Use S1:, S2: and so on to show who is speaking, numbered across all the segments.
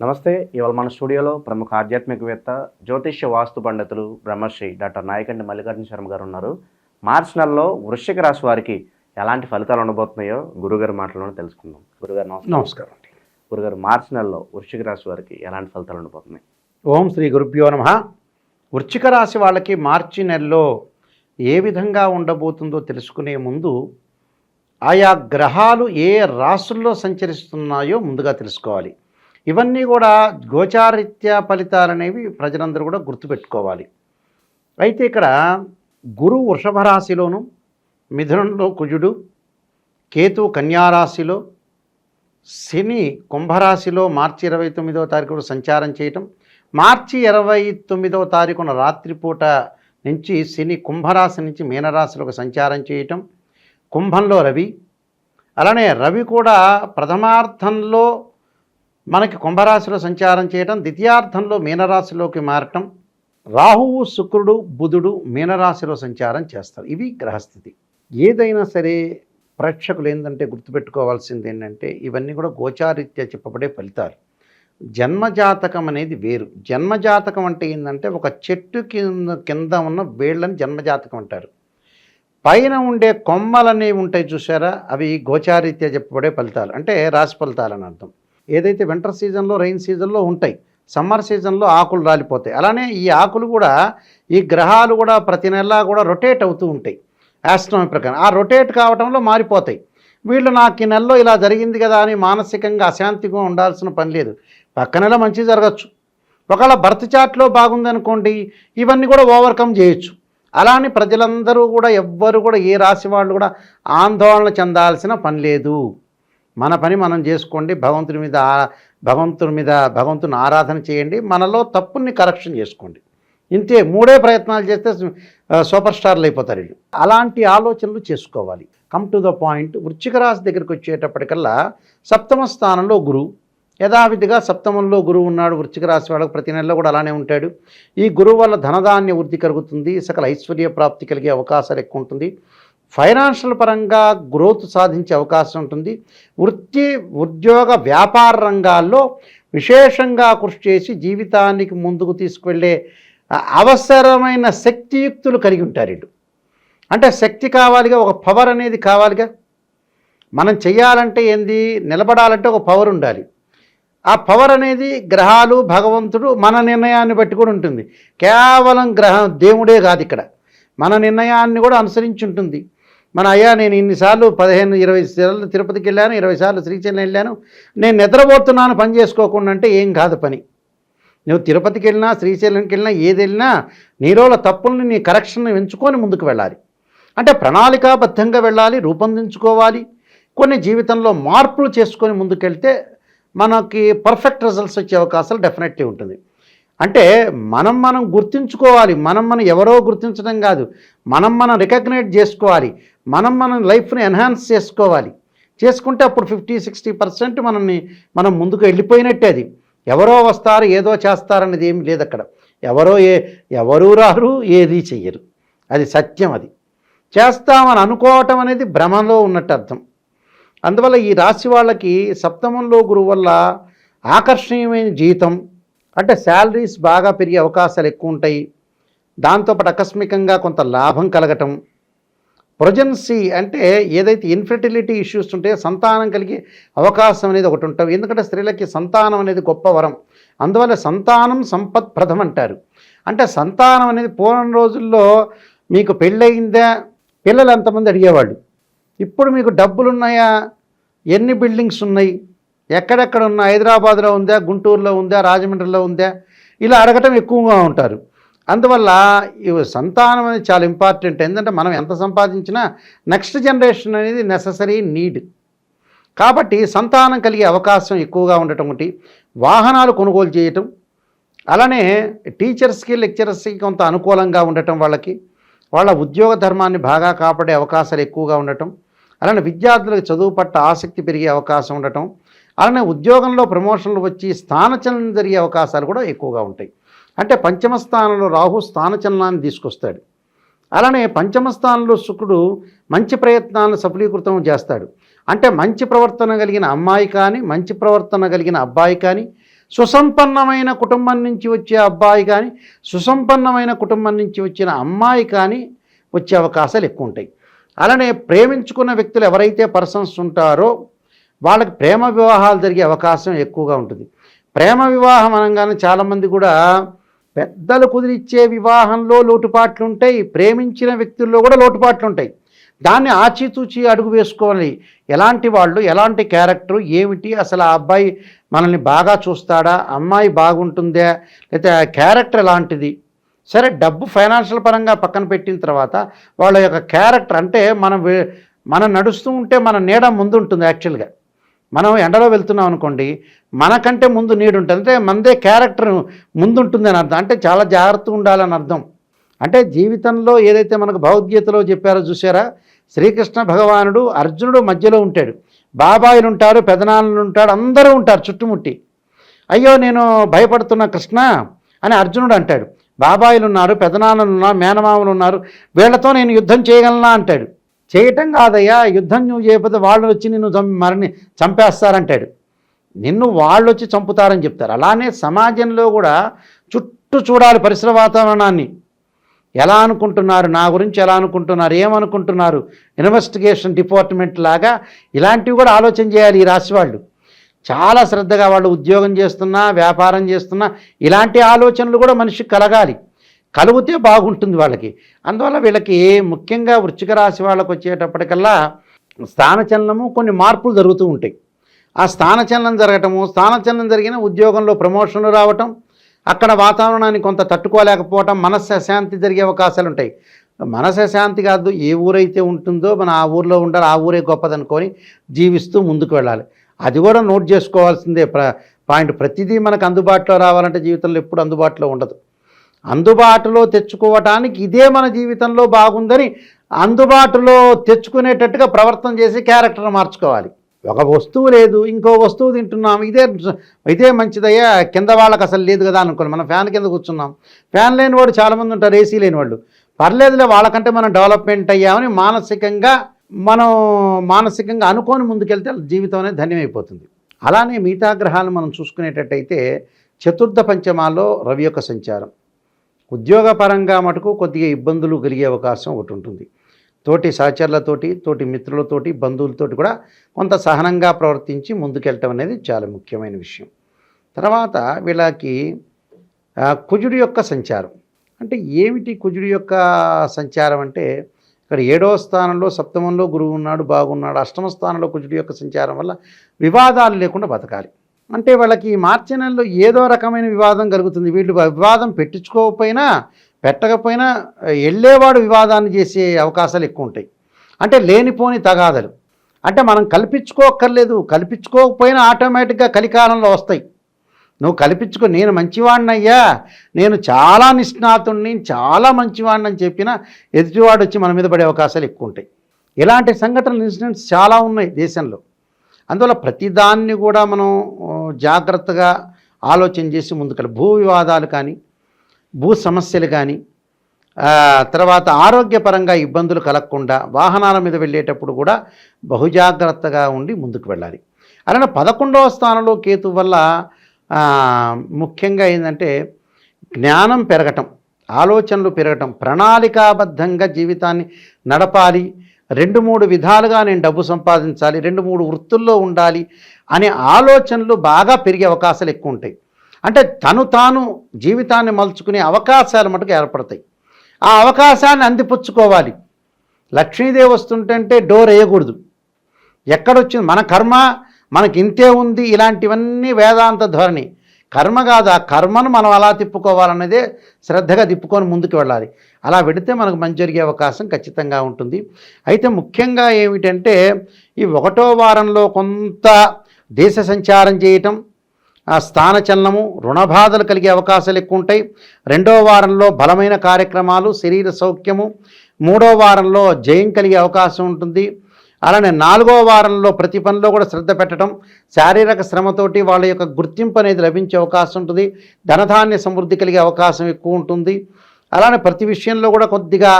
S1: నమస్తే. ఇవాళ మన స్టూడియోలో ప్రముఖ ఆధ్యాత్మికవేత్త, జ్యోతిష్య వాస్తు పండితులు బ్రహ్మశ్రీ డాక్టర్ నాయకంటి మల్లికార్జున శర్మ గారు ఉన్నారు. మార్చి నెలలో వృశ్చిక రాశి వారికి ఎలాంటి ఫలితాలు ఉండబోతున్నాయో గురుగారి మాటలను తెలుసుకుందాం. గురుగారు
S2: నమస్కారం అండి.
S1: గురుగారు, మార్చి నెలలో వృశ్చిక రాశి వారికి ఎలాంటి ఫలితాలు ఉండబోతున్నాయి?
S2: ఓం శ్రీ గురుభ్యో నమః. వృశ్చిక రాశి వాళ్ళకి మార్చి నెలలో ఏ విధంగా ఉండబోతుందో తెలుసుకునే ముందు ఆయా గ్రహాలు ఏ రాశుల్లో సంచరిస్తున్నాయో ముందుగా తెలుసుకోవాలి. ఇవన్నీ కూడా గోచారీత్యా ఫలితాలు అనేవి ప్రజలందరూ కూడా గుర్తుపెట్టుకోవాలి. అయితే ఇక్కడ గురు వృషభ రాశిలోను, మిథునంలో కుజుడు, కేతు కన్యారాశిలో, శని కుంభరాశిలో మార్చి 29వ తారీఖున సంచారం చేయటం, మార్చి 29వ తారీఖున రాత్రిపూట నుంచి శని కుంభరాశి నుంచి మీనరాశిలోకి సంచారం చేయటం, కుంభంలో రవి, అలానే రవి కూడా ప్రథమార్థంలో మనకి కుంభరాశిలో సంచారం చేయటం, ద్వితీయార్థంలో మీనరాశిలోకి మారటం, రాహువు శుక్రుడు బుధుడు మీనరాశిలో సంచారం చేస్తారు. ఇవి గ్రహస్థితి. ఏదైనా సరే ప్రేక్షకులు ఏంటంటే గుర్తుపెట్టుకోవాల్సింది ఏంటంటే ఇవన్నీ కూడా గోచారీత్యా చెప్పబడే ఫలితాలు. జన్మజాతకం అనేది వేరు. జన్మజాతకం అంటే ఏంటంటే ఒక చెట్టు కింద ఉన్న వేళ్ళని జన్మజాతకం అంటారు. పైన ఉండే కొమ్మలనేవి ఉంటాయి చూసారా, అవి గోచారీత్యా చెప్పబడే ఫలితాలు, అంటే రాశి ఫలితాలు అని అర్థం. ఏదైతే వింటర్ సీజన్లో, రైన్ సీజన్లో ఉంటాయి, సమ్మర్ సీజన్లో ఆకులు రాలిపోతాయి. అలానే ఈ ఆకులు కూడా, ఈ గ్రహాలు కూడా ప్రతి నెలా కూడా రొటేట్ అవుతూ ఉంటాయి ఆస్ట్రానమీ ప్రకారం. ఆ రొటేట్ కావడంలో మారిపోతాయి. వీళ్ళు నాకు ఈ నెలలో ఇలా జరిగింది కదా అని మానసికంగా అశాంతిగా ఉండాల్సిన పని లేదు. పక్క నెల మంచి జరగచ్చు. ఒకవేళ బర్త్ చార్ట్లో బాగుందనుకోండి, ఇవన్నీ కూడా ఓవర్కమ్ చేయొచ్చు. అలానే ప్రజలందరూ కూడా ఎవ్వరు కూడా ఏ రాశి వాళ్ళు కూడా ఆందోళన చెందాల్సిన పని లేదు. మన పని మనం చేసుకోండి. భగవంతుని ఆరాధన చేయండి. మనలో తప్పుని కరెక్షన్ చేసుకోండి. ఇంతే. మూడే ప్రయత్నాలు చేస్తే సూపర్ స్టార్లు అయిపోతారు వీళ్ళు. అలాంటి ఆలోచనలు చేసుకోవాలి. Come to the point. వృశ్చిక రాశి దగ్గరికి వచ్చేటప్పటికల్లా సప్తమ స్థానంలో గురువు, యథావిధిగా సప్తమంలో గురువు ఉన్నాడు. వృశ్చిక రాశి వాళ్ళకు ప్రతి నెలలో కూడా అలానే ఉంటాడు. ఈ గురువు వల్ల ధనధాన్య వృద్ధి కలుగుతుంది. సకల ఐశ్వర్య ప్రాప్తి కలిగే అవకాశాలు ఎక్కువ ఉంటుంది. ఫైనాన్షియల్ పరంగా గ్రోత్ సాధించే అవకాశం ఉంటుంది. వృత్తి, ఉద్యోగ, వ్యాపార రంగాల్లో విశేషంగా కృషి చేసి జీవితానికి ముందుకు తీసుకువెళ్ళే అవసరమైన శక్తియుక్తులు కలిగి ఉంటారు వీళ్ళు. అంటే శక్తి కావాలిగా, ఒక పవర్ అనేది కావాలిగా. మనం చెయ్యాలంటే ఏంది, నిలబడాలంటే ఒక పవర్ ఉండాలి. ఆ పవర్ అనేది గ్రహాలు, భగవంతుడు, మన నిర్ణయాన్ని బట్టి కూడా ఉంటుంది. కేవలం దేవుడే కాదు, ఇక్కడ మన నిర్ణయాన్ని కూడా అనుసరించి ఉంటుంది. అయ్యా నేను ఇన్నిసార్లు 15-20 సార్లు తిరుపతికి వెళ్ళాను, 20 సార్లు శ్రీశైలం వెళ్ళాను, నేను నిద్రపోతున్నాను పని చేసుకోకుండా అంటే ఏం కాదు పని. నువ్వు తిరుపతికి వెళ్ళినా, శ్రీశైలంకి వెళ్ళినా, ఏది వెళ్ళినా నీలోల తప్పుల్ని, నీ కరెక్షన్ని ఎంచుకొని ముందుకు వెళ్ళాలి. అంటే ప్రణాళికాబద్ధంగా వెళ్ళాలి, రూపొందించుకోవాలి. కొన్ని జీవితంలో మార్పులు చేసుకొని ముందుకెళ్తే మనకి పర్ఫెక్ట్ రిజల్ట్స్ వచ్చే అవకాశాలు డెఫినెట్లీ ఉంటుంది. అంటే మనం గుర్తించుకోవాలి. మనం ఎవరో గుర్తించడం కాదు, మనం రికగ్నైజ్ చేసుకోవాలి. మనం లైఫ్ని ఎన్హాన్స్ చేసుకోవాలి. చేసుకుంటే అప్పుడు 50-60% మనం ముందుకు వెళ్ళిపోయినట్టే. అది ఎవరో వస్తారు, ఏదో చేస్తారనేది ఏమి లేదు అక్కడ. ఎవరూ రారు, ఏది చెయ్యరు. అది సత్యం. అది చేస్తామని అనుకోవటం అనేది భ్రమలో ఉన్నట్టు అర్థం. అందువల్ల ఈ రాశి వాళ్ళకి సప్తమంలో గురువు వల్ల ఆకర్షణీయమైన జీవితం, అంటే శాలరీస్ బాగా పెరిగే అవకాశాలు ఎక్కువ ఉంటాయి. దాంతోపాటు ఆకస్మికంగా కొంత లాభం కలగటం, ప్రొజెన్సీ అంటే ఏదైతే ఇన్ఫెర్టిలిటీ ఇష్యూస్ ఉంటాయో సంతానం కలిగే అవకాశం అనేది ఒకటి ఉంటుంది. ఎందుకంటే స్త్రీలకి సంతానం అనేది గొప్ప వరం. అందువల్ల సంతానం సంపత్ప్రదం అంటారు. అంటే సంతానం అనేది పూర్వం రోజుల్లో మీకు పెళ్ళయిందా, పిల్లలు ఎంతమంది అడిగేవాళ్ళు. ఇప్పుడు మీకు డబ్బులున్నాయా, ఎన్ని బిల్డింగ్స్ ఉన్నాయి, ఎక్కడెక్కడ ఉన్నా, హైదరాబాద్లో ఉందా, గుంటూరులో ఉందా, రాజమండ్రిలో ఉందా, ఇలా అడగటం ఎక్కువగా ఉంటారు. అందువల్ల సంతానం అనేది చాలా ఇంపార్టెంట్. ఎందుకంటే మనం ఎంత సంపాదించినా నెక్స్ట్ జనరేషన్ అనేది నెససరీ నీడ్. కాబట్టి సంతానం కలిగే అవకాశం ఎక్కువగా ఉండటం ఒకటి. వాహనాలు కొనుగోలు చేయటం, అలానే టీచర్స్కి, లెక్చరర్స్కి కొంత అనుకూలంగా ఉండటం, వాళ్ళ ఉద్యోగ ధర్మాన్ని బాగా కాపాడే అవకాశాలు ఎక్కువగా ఉండటం, అలానే విద్యార్థులకు చదువు పట్ల ఆసక్తి పెరిగే అవకాశం ఉండటం, అలానే ఉద్యోగంలో ప్రమోషన్లు వచ్చి స్థానచలనం జరిగే అవకాశాలు కూడా ఎక్కువగా ఉంటాయి. అంటే పంచమ స్థానంలో రాహు స్థానచలనాన్ని తీసుకొస్తాడు. అలానే పంచమ స్థానంలో శుక్రుడు మంచి ప్రయత్నాలను సఫలీకృతం చేస్తాడు. అంటే మంచి ప్రవర్తన కలిగిన అమ్మాయి కానీ, మంచి ప్రవర్తన కలిగిన అబ్బాయి కానీ సుసంపన్నమైన కుటుంబం నుంచి వచ్చే అబ్బాయి కానీ సుసంపన్నమైన కుటుంబం నుంచి వచ్చిన అమ్మాయి కానీ వచ్చే అవకాశాలు ఎక్కువ ఉంటాయి. అలానే ప్రేమించుకున్న వ్యక్తులు ఎవరైతే పర్సన్స్ ఉంటారో వాళ్ళకి ప్రేమ వివాహాలు జరిగే అవకాశం ఎక్కువగా ఉంటుంది. ప్రేమ వివాహం అనగానే చాలామంది కూడా పెద్దలు కుదిరిచ్చే వివాహంలో లోటుపాట్లు ఉంటాయి, ప్రేమించిన వ్యక్తుల్లో కూడా లోటుపాట్లు ఉంటాయి. దాన్ని ఆచితూచి అడుగు వేసుకోవాలి. ఎలాంటి వాళ్ళు, ఎలాంటి క్యారెక్టరు ఏమిటి, అసలు ఆ అబ్బాయి మనల్ని బాగా చూస్తాడా, అమ్మాయి బాగుంటుందా, లేకపోతే ఆ క్యారెక్టర్ ఎలాంటిది. సరే, డబ్బు ఫైనాన్షియల్ పరంగా పక్కన పెట్టిన తర్వాత వాళ్ళ యొక్క క్యారెక్టర్, అంటే మనం నడుస్తూ ఉంటే మన నీడ ముందు ఉంటుంది. యాక్చువల్గా మనం ఎండలో వెళ్తున్నాం అనుకోండి, మనకంటే ముందు నీడు ఉంటుంది, అంటే మనదే క్యారెక్టర్ ముందుంటుంది అని అర్థం. అంటే చాలా జాగ్రత్తగా ఉండాలని అర్థం. అంటే జీవితంలో ఏదైతే మనకు భగవద్గీతలో చెప్పారో చూసారా, శ్రీకృష్ణ భగవానుడు అర్జునుడు మధ్యలో ఉంటాడు, బాబాయిలు ఉంటారు, పెదనాన్నలు ఉంటాడు, అందరూ ఉంటారు చుట్టుముట్టి. అయ్యో నేను భయపడుతున్నా కృష్ణ అని అర్జునుడు అంటాడు. బాబాయిలు ఉన్నారు, పెదనాన్నలు ఉన్నారు, మేనమామలు ఉన్నారు, వీళ్లతో నేను యుద్ధం చేయగలనా అంటాడు. చేయటం కాదయ్యా, యుద్ధం నువ్వు చేయకపోతే వాళ్ళు వచ్చి నిన్ను చంపేస్తారంటాడు. నిన్ను వాళ్ళు వచ్చి చంపుతారని చెప్తారు. అలానే సమాజంలో కూడా చుట్టూ చూడాలి పరిసర వాతావరణాన్ని. ఎలా అనుకుంటున్నారు, నా గురించి ఎలా అనుకుంటున్నారు, ఏమనుకుంటున్నారు, ఇన్వెస్టిగేషన్ డిపార్ట్మెంట్ లాగా ఇలాంటివి కూడా ఆలోచన చేయాలి ఈ రాశి వాళ్ళు. చాలా శ్రద్ధగా వాళ్ళు ఉద్యోగం చేస్తున్నా, వ్యాపారం చేస్తున్నా ఇలాంటి ఆలోచనలు కూడా మనిషికి కలగాలి. కలిగితే బాగుంటుంది వాళ్ళకి. అందువల్ల వీళ్ళకి ముఖ్యంగా వృశ్చిక రాశి వాళ్ళకు వచ్చేటప్పటికల్లా స్థానచలనము, కొన్ని మార్పులు జరుగుతూ ఉంటాయి. ఆ స్థానచలనం జరగటము, స్థానచలనం జరిగిన ఉద్యోగంలో ప్రమోషన్లు రావటం, అక్కడ వాతావరణాన్ని కొంత తట్టుకోలేకపోవటం, మనశ్శాంతి జరిగే అవకాశాలు ఉంటాయి. మనశ్శాంతి కాదు, ఏ ఊరైతే ఉంటుందో మనం ఆ ఊరిలో ఉండాలి, ఆ ఊరే గొప్పదనుకొని జీవిస్తూ ముందుకు వెళ్ళాలి. అది కూడా నోట్ చేసుకోవాల్సిందే పాయింట్. ప్రతిదీ మనకు అందుబాటులో రావాలంటే జీవితంలో ఎప్పుడు అందుబాటులో ఉండదు. అందుబాటులో తెచ్చుకోవటానికి ఇదే మన జీవితంలో బాగుందని అందుబాటులో తెచ్చుకునేటట్టుగా ప్రవర్తన చేసి క్యారెక్టర్ మార్చుకోవాలి. ఒక వస్తువు లేదు, ఇంకో వస్తువు తింటున్నాం, ఇదే మంచిదయ్యా, కింద వాళ్ళకి అసలు లేదు కదా అనుకోండి, మనం ఫ్యాన్ కింద కూర్చున్నాం. ఫ్యాన్ లేని వాడు చాలామంది ఉంటారు, ఏసీ లేని వాళ్ళు. పర్లేదులే, వాళ్ళకంటే మనం డెవలప్మెంట్ అయ్యామని మానసికంగా అనుకోని ముందుకెళ్తే జీవితం అనేది ధన్యమైపోతుంది. అలానే మిగతా గ్రహాలను మనం చూసుకునేటట్టయితే చతుర్థ పంచమాల్లో రవి యొక్క సంచారం ఉద్యోగపరంగా మటుకు కొద్దిగా ఇబ్బందులు కలిగే అవకాశం ఒకటి ఉంటుంది. తోటి సహచరులతోటి, తోటి మిత్రులతోటి, బంధువులతోటి కూడా కొంత సహనంగా ప్రవర్తించి ముందుకెళ్ళటం అనేది చాలా ముఖ్యమైన విషయం. తర్వాత వీళ్ళకి కుజుడి యొక్క సంచారం. అంటే ఏమిటి కుజుడి యొక్క సంచారం అంటే, ఇక్కడ 7వ స్థానంలో సప్తమంలో గురువు ఉన్నాడు, బాగున్నాడు. అష్టమ స్థానంలో కుజుడి యొక్క సంచారం వల్ల వివాదాలు లేకుండా బతకాలి. అంటే వాళ్ళకి మార్చి నెలలో ఏదో రకమైన వివాదం కలుగుతుంది. వీళ్ళు వివాదం పెట్టకపోయినా వెళ్ళేవాడు వివాదాన్ని చేసే అవకాశాలు ఎక్కువ ఉంటాయి. అంటే లేనిపోని తగాదలు. అంటే మనం కల్పించుకోక్కర్లేదు, కల్పించుకోకపోయినా ఆటోమేటిక్గా కలికాలంలో వస్తాయి. నువ్వు నేను మంచివాడినయ్యా, నేను చాలా నిష్ణాతుడిని, చాలా మంచివాడిని అని చెప్పినా ఎదుటివాడు వచ్చి మన మీద పడే అవకాశాలు ఎక్కువ ఉంటాయి. ఇలాంటి సంఘటనలు, ఇన్సిడెంట్స్ చాలా ఉన్నాయి దేశంలో. అందువల్ల ప్రతిదాన్ని కూడా మనం జాగ్రత్తగా ఆలోచన చేసి ముందుకెళ్ళి, భూ వివాదాలు కానీ, భూ సమస్యలు కానీ, తర్వాత ఆరోగ్యపరంగా ఇబ్బందులు కలగకుండా వాహనాల మీద వెళ్ళేటప్పుడు కూడా బహుజాగ్రత్తగా ఉండి ముందుకు వెళ్ళాలి. అలానే 11వ స్థానంలో కేతు వల్ల ముఖ్యంగా ఏంటంటే జ్ఞానం పెరగటం, ఆలోచనలు పెరగటం, ప్రణాళికాబద్ధంగా జీవితాన్ని నడపాలి, 2-3 విధాలుగా నేను డబ్బు సంపాదించాలి, 2-3 వృత్తుల్లో ఉండాలి అనే ఆలోచనలు బాగా పెరిగే అవకాశాలు ఎక్కువ ఉంటాయి. అంటే తాను జీవితాన్ని మలుచుకునే అవకాశాలు మటుకు ఏర్పడతాయి. ఆ అవకాశాన్ని అందిపుచ్చుకోవాలి. లక్ష్మీదేవి వస్తుంటే డోర్ వేయకూడదు. ఎక్కడొచ్చింది మన కర్మ, మనకి ఇంతే ఉంది, ఇలాంటివన్నీ వేదాంత ధోరణి. కర్మ కాదు, ఆ కర్మను మనం అలా తిప్పుకోవాలన్నదే శ్రద్ధగా తిప్పుకొని ముందుకు వెళ్ళాలి. అలా వెడితే మనకు మంచి జరిగే అవకాశం ఖచ్చితంగా ఉంటుంది. అయితే ముఖ్యంగా ఏమిటంటే ఈ 1వ వారంలో కొంత దేశ సంచారం చేయటం, స్థానచలనము, రుణబాధలు కలిగే అవకాశాలు ఎక్కువ ఉంటాయి. 2వ వారంలో బలమైన కార్యక్రమాలు, శరీర సౌఖ్యము, 3వ వారంలో జయం కలిగే అవకాశం ఉంటుంది. అలానే 4వ వారంలో ప్రతి పనిలో కూడా శ్రద్ధ పెట్టడం, శారీరక శ్రమతోటి వాళ్ళ యొక్క గుర్తింపు అనేది లభించే అవకాశం ఉంటుంది. ధనధాన్య సమృద్ధి కలిగే అవకాశం ఎక్కువ ఉంటుంది. అలానే ప్రతి విషయంలో కూడా కొద్దిగా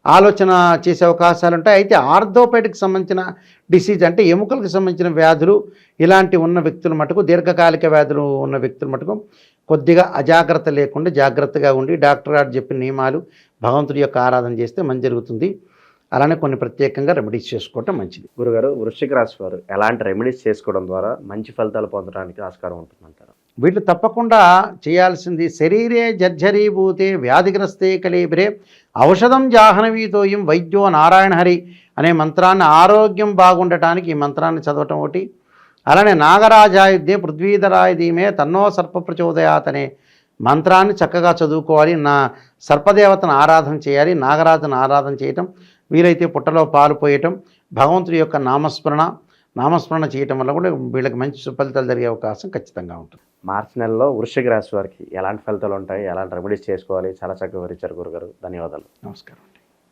S2: ఆలోచన చేసే అవకాశాలు ఉంటాయి. అయితే ఆర్థోపెడిక్ సంబంధించిన డిసీజ్ అంటే ఎముకలకు సంబంధించిన వ్యాధులు ఇలాంటి ఉన్న వ్యక్తుల మటుకు, దీర్ఘకాలిక వ్యాధులు ఉన్న వ్యక్తుల మటుకు కొద్దిగా అజాగ్రత్త లేకుండా జాగ్రత్తగా ఉండి డాక్టర్ గారు చెప్పిన నియమాలు, భగవంతుడి యొక్క ఆరాధన చేస్తే మంచి జరుగుతుంది. అలానే కొన్ని ప్రత్యేకంగా రెమెడీస్ చేసుకోవటం మంచిది.
S1: గురుగారు, వృశ్చిక రాశి వారు ఎలాంటి రెమెడీస్ చేసుకోవడం ద్వారా మంచి ఫలితాలు పొందడానికి ఆస్కారం ఉంటుందంటారు?
S2: వీళ్ళు తప్పకుండా చేయాల్సింది శరీరే జర్జరీభూతే వ్యాధిగ్రస్తే కళేబిరే ఔషధం జాహ్నవీతోయం వైద్యో నారాయణ హరి అనే మంత్రాన్ని, ఆరోగ్యం బాగుండటానికి ఈ మంత్రాన్ని చదవటం ఒకటి. అలానే నాగరాజాయుద్ధే పృథ్వీధరాయ ధీమే తన్నో సర్ప ప్రచోదయాత్ అనే మంత్రాన్ని చక్కగా చదువుకోవాలి. సర్పదేవతను ఆరాధన చేయాలి, నాగరాజును ఆరాధన చేయటం, వీలైతే పుట్టలో పాలు పోయటం, భగవంతుడి యొక్క నామస్మరణ చేయటం వల్ల కూడా వీళ్ళకి మంచి సుఫలితాలు జరిగే అవకాశం ఖచ్చితంగా ఉంటుంది.
S1: మార్చి నెలలో వృశ్చిక రాశి వారికి ఎలాంటి ఫలితాలు ఉంటాయి, ఎలాంటి రెమెడీస్ చేసుకోవాలి, చాలా చక్కగా వివరించారు గురుగారు. ధన్యవాదాలు.
S2: నమస్కారం.